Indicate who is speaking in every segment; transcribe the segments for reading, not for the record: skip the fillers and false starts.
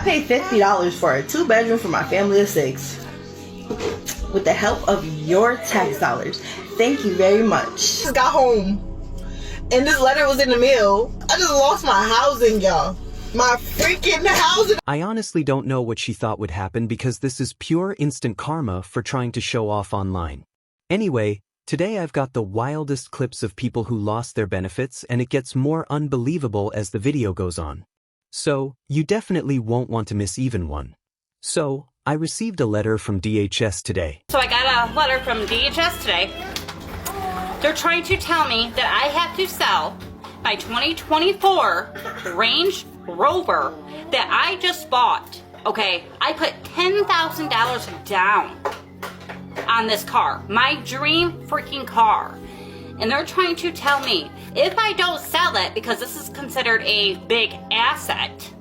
Speaker 1: paid $50 for a 2-bedroom for my family of 6. With the help of your tax dollars. Thank you very much.
Speaker 2: Just got home and this letter was in the mail. I just lost my housing, y'all. My freaking housing.
Speaker 3: I honestly don't know what she thought would happen because this is pure instant karma for trying to show off online. Anyway, today I've got the wildest clips of people who lost their benefits, and it gets more unbelievable as the video goes on. So, you definitely won't want to miss even one. So, I received a letter from DHS today.
Speaker 4: So I got a letter from DHS today. They're trying to tell me that I have to sell my 2024 Range Rover that I just bought. Okay, I put $10,000 down on this car, my dream freaking car. And they're trying to tell me if I don't sell it, because this is considered a big asset,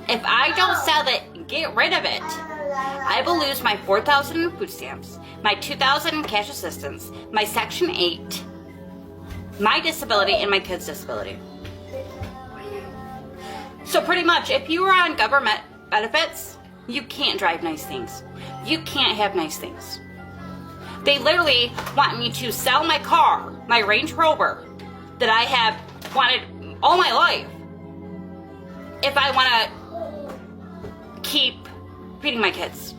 Speaker 4: if I don't sell it, get rid of it, I will lose my 4,000 food stamps, my 2,000 cash assistance, my Section 8, my disability, and my kids' disability. So pretty much, if you are on government benefits, you can't drive nice things. You can't have nice things. They literally want me to sell my car, my Range Rover, that I have wanted all my life, if I want to keep feeding my kids.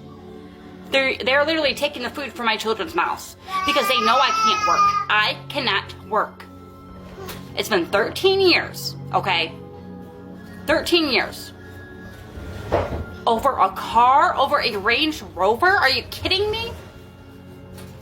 Speaker 4: They're literally taking the food from my children's mouths because they know I can't work. I cannot work. It's been 13 years, okay? 13 years. Over a car? Over a Range Rover? Are you kidding me?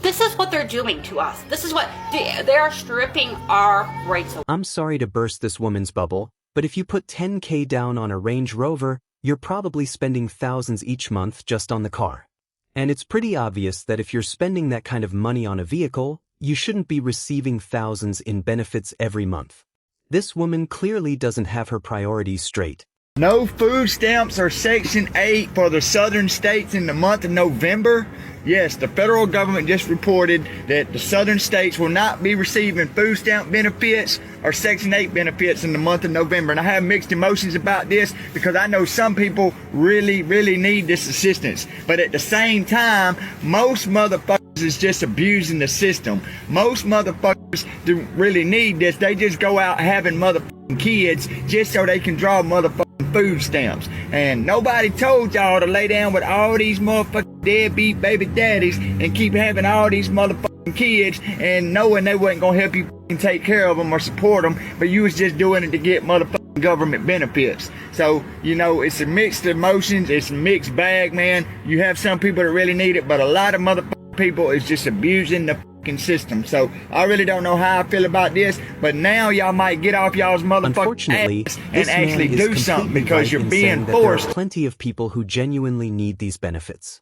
Speaker 4: This is what they're doing to us. This is what they are stripping our rights away.
Speaker 3: I'm sorry to burst this woman's bubble, but if you put $10,000 down on a Range Rover, you're probably spending thousands each month just on the car. And it's pretty obvious that if you're spending that kind of money on a vehicle, you shouldn't be receiving thousands in benefits every month. This woman clearly doesn't have her priorities straight.
Speaker 5: No food stamps or Section 8 for the southern states in the month of November. Yes, the federal government just reported that the southern states will not be receiving food stamp benefits or Section 8 benefits in the month of November. And I have mixed emotions about this because I know some people really need this assistance. But at the same time, most motherfuckers is just abusing the system. Most motherfuckers do really need this. They just go out having motherfucking kids just so they can draw motherfucking food stamps. And nobody told y'all to lay down with all these motherfucking deadbeat baby daddies and keep having all these motherfucking kids and knowing they wasn't gonna help you take care of them or support them, but you was just doing it to get motherfucking government benefits. So, you know, it's a mixed emotions, it's a mixed bag, man. You have some people that really need it, but a lot of motherfucking people is just abusing the fucking system. So I really don't know how I feel about this, but now y'all might get off y'all's motherfucking ass and actually do something because you're being forced.
Speaker 3: There are plenty of people who genuinely need these benefits.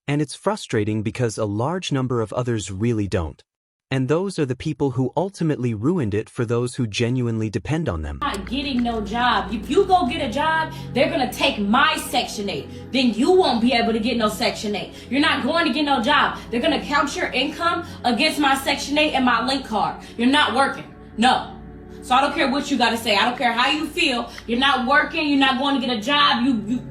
Speaker 3: And it's frustrating because a large number of others really don't. And those are the people who ultimately ruined it for those who genuinely depend on them.
Speaker 6: Not getting no job. If you go get a job, they're gonna take my Section 8. Then you won't be able to get no Section 8. You're not going to get no job. They're gonna count your income against my Section 8 and my link card. You're not working. No. So I don't care what you gotta say. I don't care how you feel. You're not working. You're not going to get a job.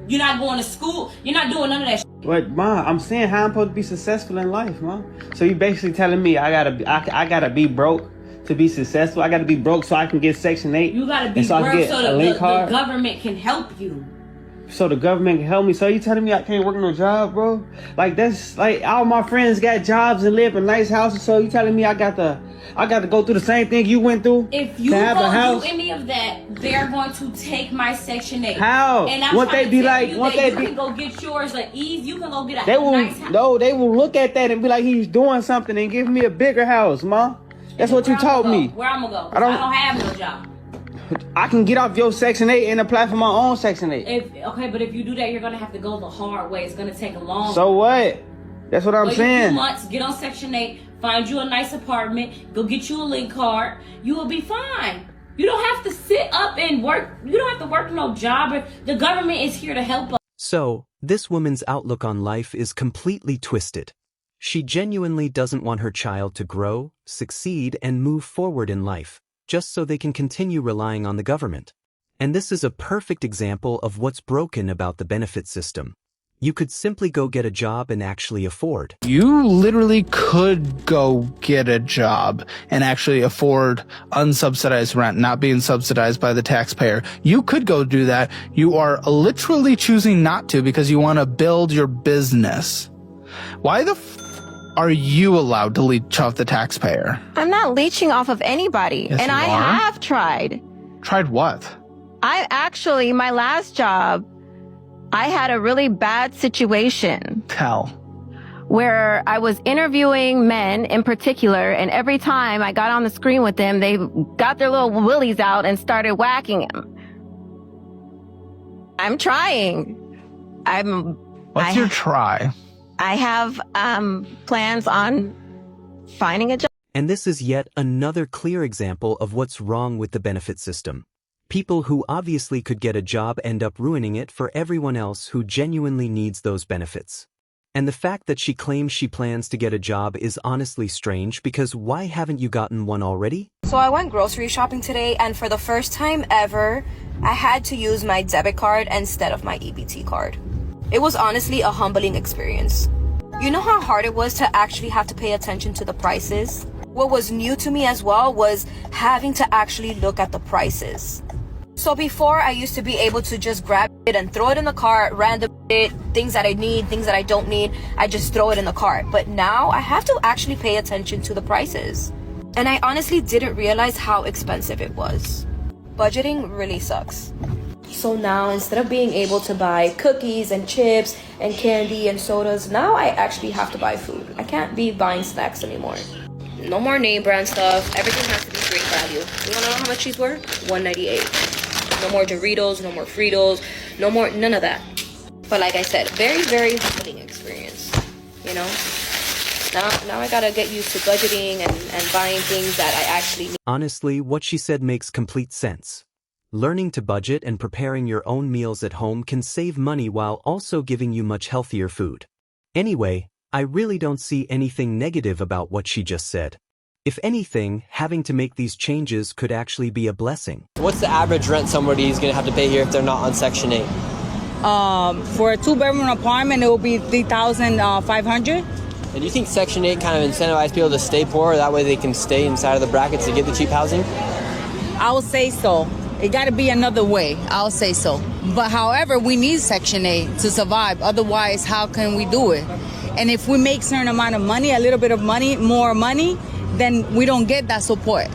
Speaker 6: You're not going to school. You're not doing none of that shit.
Speaker 7: But Ma, I'm saying how I'm supposed to be successful in life, Ma. So you basically telling me I gotta be broke to be successful. I gotta be broke so I can get Section 8.
Speaker 6: You gotta be broke so the government can help you.
Speaker 7: So the government can help me. So you telling me I can't work no job, bro? Like that's like all my friends got jobs and live in nice houses. So you telling me I got to go through the same thing you went through?
Speaker 6: If you don't do any of that, they're going to take my Section 8.
Speaker 7: How?
Speaker 6: And I'm
Speaker 7: won't they be like?
Speaker 6: Won't they can go get yours at ease? You can go get a nice house.
Speaker 7: No, they will look at that and be like, he's doing something and give me a bigger house, Ma. That's what you told me.
Speaker 6: Where I'm gonna go? I don't have no job.
Speaker 7: I can get off your Section 8 and apply for my own Section 8.
Speaker 6: Okay, but if you do that, you're gonna have to go the hard way. It's gonna take a long.
Speaker 7: So what? That's what I'm saying.
Speaker 6: Wait a few months, get on Section 8, find you a nice apartment, go get you a link card. You will be fine. You don't have to sit up and work. You don't have to work no job. The government is here to help us.
Speaker 3: So, this woman's outlook on life is completely twisted. She genuinely doesn't want her child to grow, succeed, and move forward in life, just so they can continue relying on the government. And this is a perfect example of what's broken about the benefit system. You could simply go get a job and actually afford.
Speaker 8: You literally could go get a job and actually afford unsubsidized rent, not being subsidized by the taxpayer. You could go do that. You are literally choosing not to because you want to build your business. Why the are you allowed to leech off the taxpayer?
Speaker 9: I'm not leeching off of anybody.
Speaker 8: Yes,
Speaker 9: and I have tried.
Speaker 8: Tried what?
Speaker 9: My last job, I had a really bad situation.
Speaker 8: Tell.
Speaker 9: Where I was interviewing men in particular, and every time I got on the screen with them, they got their little willies out and started whacking him. I'm trying.
Speaker 8: What's your try?
Speaker 9: I have plans on finding a job.
Speaker 3: And this is yet another clear example of what's wrong with the benefit system. People who obviously could get a job end up ruining it for everyone else who genuinely needs those benefits. And the fact that she claims she plans to get a job is honestly strange because why haven't you gotten one already?
Speaker 10: So I went grocery shopping today, and for the first time ever, I had to use my debit card instead of my EBT card. It was honestly a humbling experience. You know how hard it was to actually have to pay attention to the prices? What was new to me as well was having to actually look at the prices. So before, I used to be able to just grab it and throw it in the cart, random it, things that I need, things that I don't need, I just throw it in the cart. But now I have to actually pay attention to the prices. And I honestly didn't realize how expensive it was. Budgeting really sucks. So now, instead of being able to buy cookies and chips and candy and sodas, now I actually have to buy food. I can't be buying snacks anymore. No more name brand stuff. Everything has to be great value. You wanna know how much these were? $1.98. No more Doritos, no more Fritos, no more, none of that. But like I said, very, very humbling experience, you know? Now I gotta get used to budgeting and buying things that I actually need.
Speaker 3: Honestly, what she said makes complete sense. Learning to budget and preparing your own meals at home can save money while also giving you much healthier food. Anyway, I really don't see anything negative about what she just said. If anything, having to make these changes could actually be a blessing.
Speaker 11: What's the average rent somebody is going to have to pay here if they're not on Section 8?
Speaker 12: For a 2-bedroom apartment, it will be $3,500.
Speaker 11: And do you think Section 8 kind of incentivizes people to stay poor? That way they can stay inside of the brackets to get the cheap housing?
Speaker 12: I would say so. It got to be another way. I'll say so. But however, we need Section 8 to survive. Otherwise, how can we do it? And if we make a certain amount of money, a little bit of money, more money, then we don't get that support.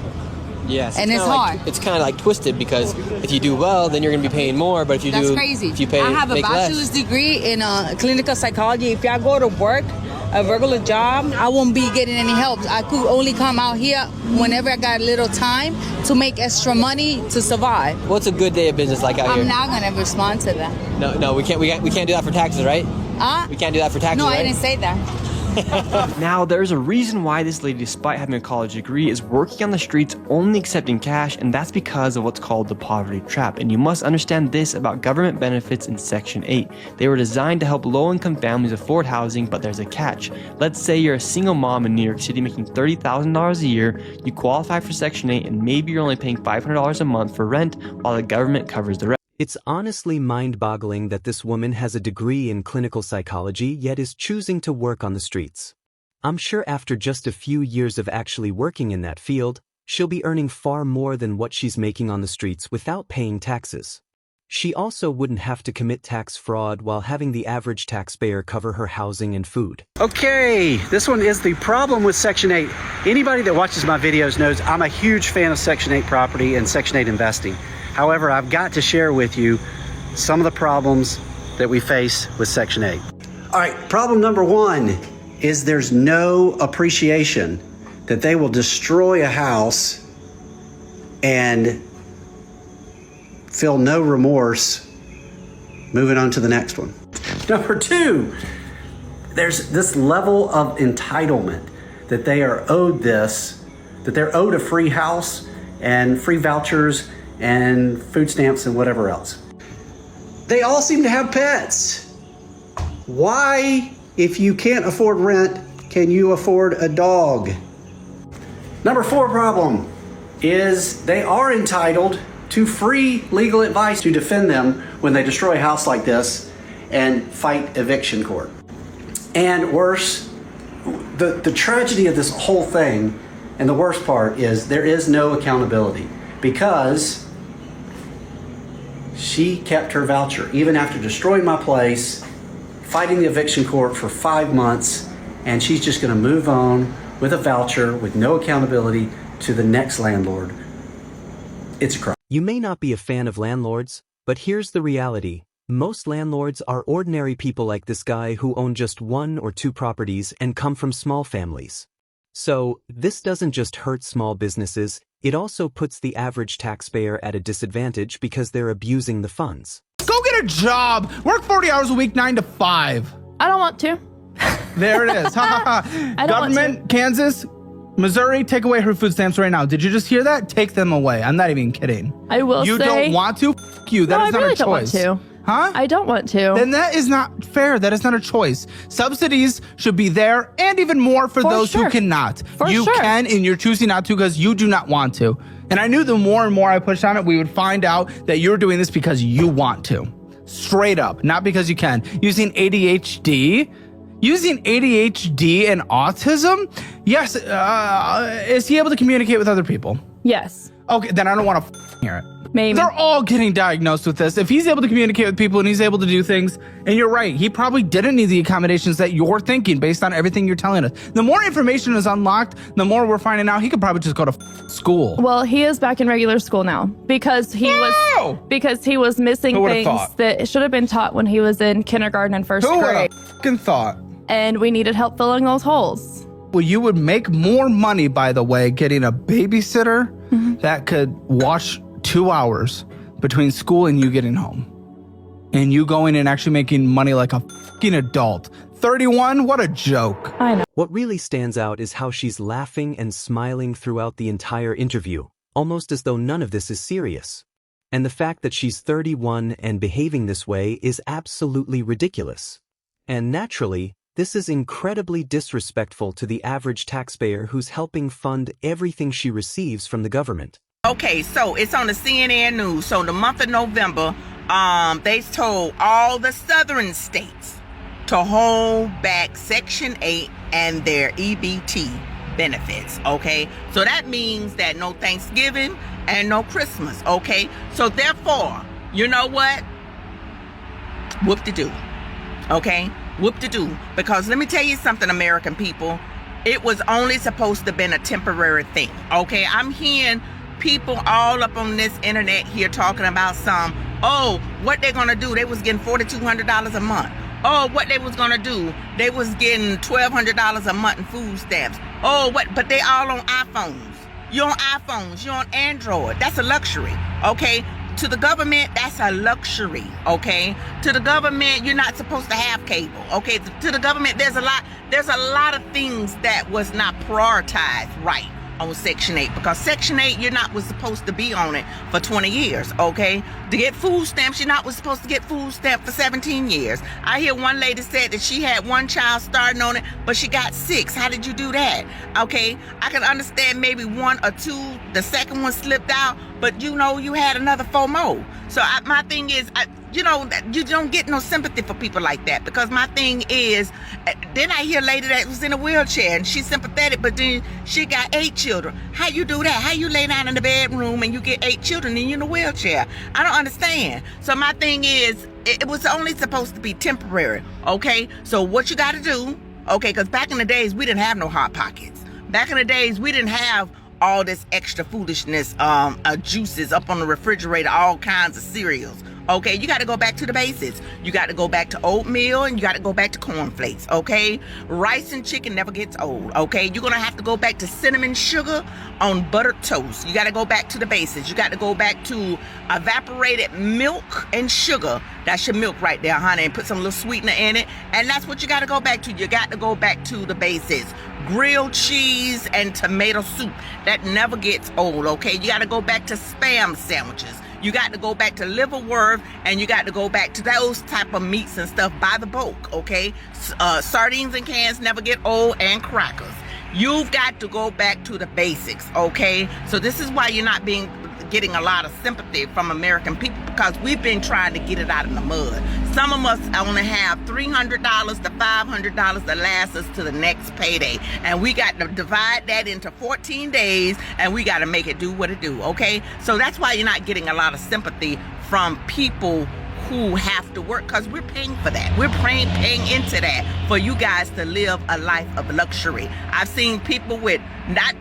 Speaker 11: Yes,
Speaker 12: and it's hard.
Speaker 11: It's kind of like twisted because if you do well, then you're going to be paying more. But if you
Speaker 12: That's crazy.
Speaker 11: If you pay,
Speaker 12: I have a bachelor's degree in clinical psychology. If I go to work, a regular job, I won't be getting any help. I could only come out here whenever I got a little time to make extra money to survive.
Speaker 11: What's a good day of business like out here?
Speaker 12: I'm not going to respond to that.
Speaker 11: No, we can't do that for taxes, right? We can't do that for taxes,
Speaker 12: No,
Speaker 11: right?
Speaker 12: I didn't say that.
Speaker 13: Now, there's a reason why this lady, despite having a college degree, is working on the streets only accepting cash, and that's because of what's called the poverty trap. And you must understand this about government benefits in Section 8. They were designed to help low-income families afford housing, but there's a catch. Let's say you're a single mom in New York City making $30,000 a year, you qualify for Section 8, and maybe you're only paying $500 a month for rent while the government covers the rest.
Speaker 3: It's honestly mind-boggling that this woman has a degree in clinical psychology yet is choosing to work on the streets. I'm sure after just a few years of actually working in that field, she'll be earning far more than what she's making on the streets without paying taxes. She also wouldn't have to commit tax fraud while having the average taxpayer cover her housing and food.
Speaker 14: Okay, this one is the problem with Section 8. Anybody that watches my videos knows I'm a huge fan of Section 8 property and Section 8 investing. However, I've got to share with you some of the problems that we face with Section 8. All right, problem number one is there's no appreciation, that they will destroy a house and feel no remorse moving on to the next one. Number two, there's this level of entitlement that they are owed this, that they're owed a free house and free vouchers and food stamps and whatever else. They all seem to have pets. Why, if you can't afford rent, can you afford a dog? Number four problem is they are entitled to free legal advice to defend them when they destroy a house like this and fight eviction court. And worse, the tragedy of this whole thing, and the worst part is there is no accountability because she kept her voucher even after destroying my place, fighting the eviction court for 5 months, and she's just going to move on with a voucher with no accountability to the next landlord. It's a crime.
Speaker 3: You may not be a fan of landlords, but here's the reality. Most landlords are ordinary people like this guy who own just 1 or 2 properties and come from small families. So, this doesn't just hurt small businesses, it also puts the average taxpayer at a disadvantage because they're abusing the funds.
Speaker 8: Go get a job! Work 40 hours a week, 9 to 5.
Speaker 15: I don't want to.
Speaker 8: There it is. Government, Kansas, Missouri, take away her food stamps right now. Did you just hear that? Take them away. I'm not even kidding.
Speaker 15: I will
Speaker 8: You
Speaker 15: say,
Speaker 8: don't want to? F you. That is not a choice.
Speaker 15: Don't want to.
Speaker 8: Huh?
Speaker 15: I don't want to.
Speaker 8: Then that is not fair. That is not a choice. Subsidies should be there and even more for those who cannot. You can, and you're choosing not to because you do not want to. And I knew the more and more I pushed on it, we would find out that you're doing this because you want to. Straight up, not because you can. Using ADHD and autism? Yes. Is he able to communicate with other people?
Speaker 15: Yes.
Speaker 8: Okay, then I don't want to hear it.
Speaker 15: Maybe.
Speaker 8: They're all getting diagnosed with this. If he's able to communicate with people and he's able to do things, and you're right, he probably didn't need the accommodations that you're thinking based on everything you're telling us. The more information is unlocked, the more we're finding out he could probably just go to school.
Speaker 15: Well, he is back in regular school now because he was missing things that should have been taught when he was in kindergarten and first
Speaker 8: Who
Speaker 15: grade.
Speaker 8: would have fucking thought?
Speaker 15: And we needed help filling those holes.
Speaker 8: Well, you would make more money, by the way, getting a babysitter that could watch 2 hours between school and you getting home. And you going and actually making money like a fucking adult. 31? What a joke.
Speaker 15: I know.
Speaker 3: What really stands out is how she's laughing and smiling throughout the entire interview, almost as though none of this is serious. And the fact that she's 31 and behaving this way is absolutely ridiculous. And naturally, this is incredibly disrespectful to the average taxpayer who's helping fund everything she receives from the government.
Speaker 16: Okay, so it's on the CNN News. So the month of November, they told all the southern states to hold back Section 8 and their EBT benefits, okay? So that means that no Thanksgiving and no Christmas, okay? So therefore, you know what? Whoop-de-doo, okay? Whoop-de-doo. Because let me tell you something, American people. It was only supposed to have been a temporary thing, okay? I'm hearing people all up on this internet here talking about what they're gonna do. They was getting $4,200 a month. Oh, what they was gonna do. They was getting $1,200 a month in food stamps. But they all on iPhones. You're on iPhones, you're on Android. That's a luxury, okay? To the government, that's a luxury, okay? To the government, you're not supposed to have cable, okay? To the government, there's a lot of things that was not prioritized right on Section 8, because Section 8, you're not was supposed to be on it for 20 years, okay? To get food stamps, you're not was supposed to get food stamp for 17 years. I hear one lady said that she had 1 child starting on it, but she got 6. How did you do that? Okay, I can understand maybe 1 or 2, the second one slipped out, but you had another 4 more. So my thing is, you don't get no sympathy for people like that, because my thing is, then I hear a lady that was in a wheelchair and she's sympathetic, but then she got 8 children. How you do that? How you lay down in the bedroom and you get 8 children and you're in a wheelchair? I don't understand. So my thing is, it was only supposed to be temporary, okay? So what you got to do, okay, because back in the days, we didn't have no Hot Pockets. Back in the days, we didn't have all this extra foolishness, juices up on the refrigerator, all kinds of cereals. Okay, you got to go back to the basics. You got to go back to oatmeal and you got to go back to cornflakes, okay? Rice and chicken never gets old, okay? You're going to have to go back to cinnamon sugar on buttered toast. You got to go back to the basics. You got to go back to evaporated milk and sugar. That's your milk right there, honey, and put some little sweetener in it. And that's what you got to go back to. You got to go back to the basics. Grilled cheese and tomato soup. That never gets old, okay? You got to go back to Spam sandwiches. You got to go back to liverwurst, and you got to go back to those type of meats and stuff by the bulk, okay? Sardines and cans never get old, and crackers. You've got to go back to the basics, okay? So this is why you're not being getting a lot of sympathy from American people because we've been trying to get it out of the mud. Some of us only have $300 to $500 to last us to the next payday. And we got to divide that into 14 days and we got to make it do what it do, okay? So that's why you're not getting a lot of sympathy from people who have to work, because we're paying for that. We're paying into that for you guys to live a life of luxury. I've seen people with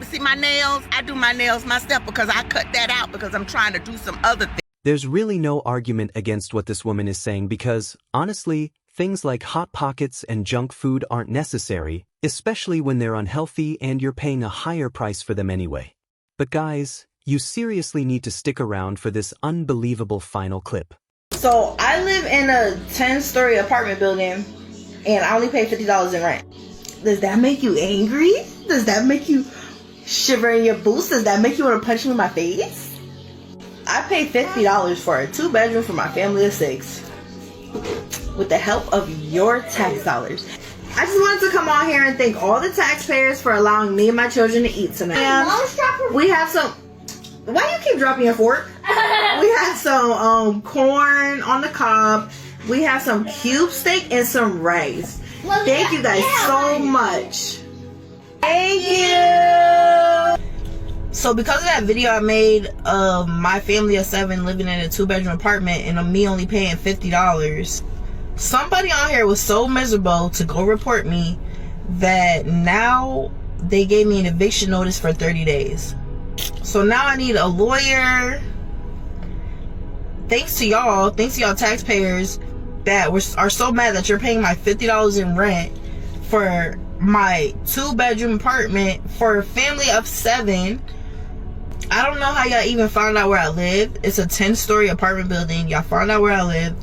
Speaker 16: see my nails. I do my nails myself because I cut that out because I'm trying to do some other things.
Speaker 3: There's really no argument against what this woman is saying because, honestly, things like Hot Pockets and junk food aren't necessary, especially when they're unhealthy and you're paying a higher price for them anyway. But guys, you seriously need to stick around for this unbelievable final clip.
Speaker 1: So I live in a 10-story apartment building and I only pay $50 in rent. Does that make you angry? Does that make you shiver in your boots? Does that make you want to punch me in my face? I pay $50 for a 2-bedroom for my family of 6 with the help of your tax dollars. I just wanted to come on here and thank all the taxpayers for allowing me and my children to eat tonight. We have some... Why you keep dropping your fork? We have some corn on the cob. We have some cube steak and some rice. Thank you guys so much. Thank you. So because of that video I made of my family of 7 living in a 2-bedroom apartment and me only paying $50, somebody on here was so miserable to go report me that now they gave me an eviction notice for 30 days. So now I need a lawyer. Thanks to y'all taxpayers that are so mad that you're paying my $50 in rent for my 2-bedroom apartment for a family of 7. I don't know how y'all even found out where I live. It's a 10-story apartment building. Y'all found out where I live.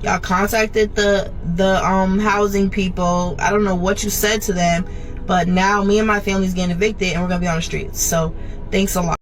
Speaker 1: Y'all contacted the housing people. I don't know what you said to them, but now me and my family's getting evicted and we're gonna be on the streets. So thanks a lot.